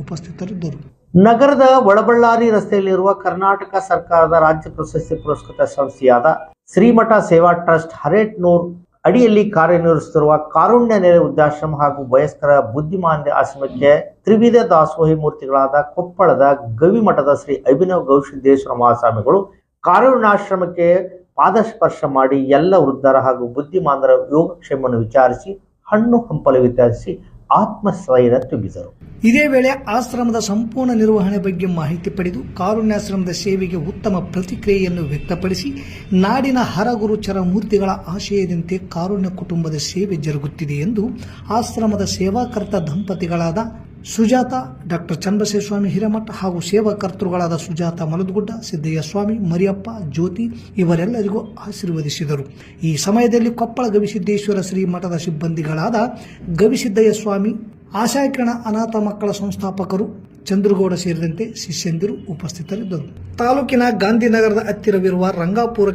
ಉಪಸ್ಥಿತರಿದ್ದರು. ನಗರದ ಒಳಬಳ್ಳಾರಿ ರಸ್ತೆಯಲ್ಲಿರುವ ಕರ್ನಾಟಕ ಸರ್ಕಾರದ ರಾಜ್ಯ ಪ್ರಶಸ್ತಿ ಪುರಸ್ಕೃತ ಸಂಸ್ಥೆಯಾದ ಶ್ರೀಮಠ ಸೇವಾ ಟ್ರಸ್ಟ್ ಹರೇಟ್ನೂರ್ ಅಡಿಯಲ್ಲಿ ಕಾರ್ಯನಿರ್ವಹಿಸುತ್ತಿರುವ ಕಾರುಣ್ಯ ನೆಲೆ ವೃದ್ಧಾಶ್ರಮ ಹಾಗೂ ವಯಸ್ಕರ ಬುದ್ಧಿಮಾಂದ್ಯ ಆಶ್ರಮಕ್ಕೆ ತ್ರಿವಿಧ ದಾಸೋಹಿ ಮೂರ್ತಿಗಳಾದ ಕೊಪ್ಪಳದ ಗವಿಮಠದ ಶ್ರೀ ಅಭಿನವ ಗವಿಸಿದ್ದೇಶ್ವರ ಮಹಾಸ್ವಾಮಿಗಳು ಕಾರುಣ್ಯಾಶ್ರಮಕ್ಕೆ ಪಾದಸ್ಪರ್ಶ ಮಾಡಿ ಎಲ್ಲ ವೃದ್ಧರ ಹಾಗೂ ಬುದ್ಧಿಮಾಂದರ ಯೋಗಕ್ಷೇಮವನ್ನು ವಿಚಾರಿಸಿ ಹಣ್ಣು ಹಂಪಲು ವಿತರಿಸಿ ಆತ್ಮಸ್ಥೈರ್ಯ ತುಂಬಿದರು. ಇದೇ ವೇಳೆ ಆಶ್ರಮದ ಸಂಪೂರ್ಣ ನಿರ್ವಹಣೆ ಬಗ್ಗೆ ಮಾಹಿತಿ ಪಡೆದು ಕಾರುಣ್ಯಾಶ್ರಮದ ಸೇವೆಗೆ ಉತ್ತಮ ಪ್ರತಿಕ್ರಿಯೆಯನ್ನು ವ್ಯಕ್ತಪಡಿಸಿ ನಾಡಿನ ಹರಗುರುಚರ ಮೂರ್ತಿಗಳ ಆಶಯದಂತೆ ಕಾರುಣ್ಯ ಕುಟುಂಬದ ಸೇವೆ ಜರುಗುತ್ತಿದೆ ಎಂದು ಆಶ್ರಮದ ಸೇವಾಕರ್ತ ದಂಪತಿಗಳಾದ ಸುಜಾತ ಡಾಕ್ಟರ್ ಚನ್ನಬಸವೇಸ್ವಾಮಿ ಹಿರೇಮಠ ಹಾಗೂ ಸೇವಾಕರ್ತೃಗಳಾದ ಸುಜಾತ ಮಲದಗುಡ್ಡ, ಸಿದ್ದಯ್ಯ ಸ್ವಾಮಿ, ಮರಿಯಪ್ಪ, ಜ್ಯೋತಿ ಇವರೆಲ್ಲರಿಗೂ ಆಶೀರ್ವದಿಸಿದರು. ಈ ಸಮಯದಲ್ಲಿ ಕೊಪ್ಪಳ ಗವಿಸಿದ್ದೇಶ್ವರ ಶ್ರೀ ಮಠದ ಸಿಬ್ಬಂದಿಗಳಾದ ಗವಿಸಿದ್ದಯ್ಯ ಸ್ವಾಮಿ, ಆಶಾಕಿರಣ ಅನಾಥ ಮಕ್ಕಳ ಸಂಸ್ಥಾಪಕರು ಚಂದ್ರಗೌಡ ಸೇರಿದಂತೆ ಶಿಷ್ಯಂದಿರು ಉಪಸ್ಥಿತರಿದ್ದರು. ತಾಲೂಕಿನ ಗಾಂಧಿನಗರದ ಹತ್ತಿರವಿರುವ ರಂಗಾಪುರ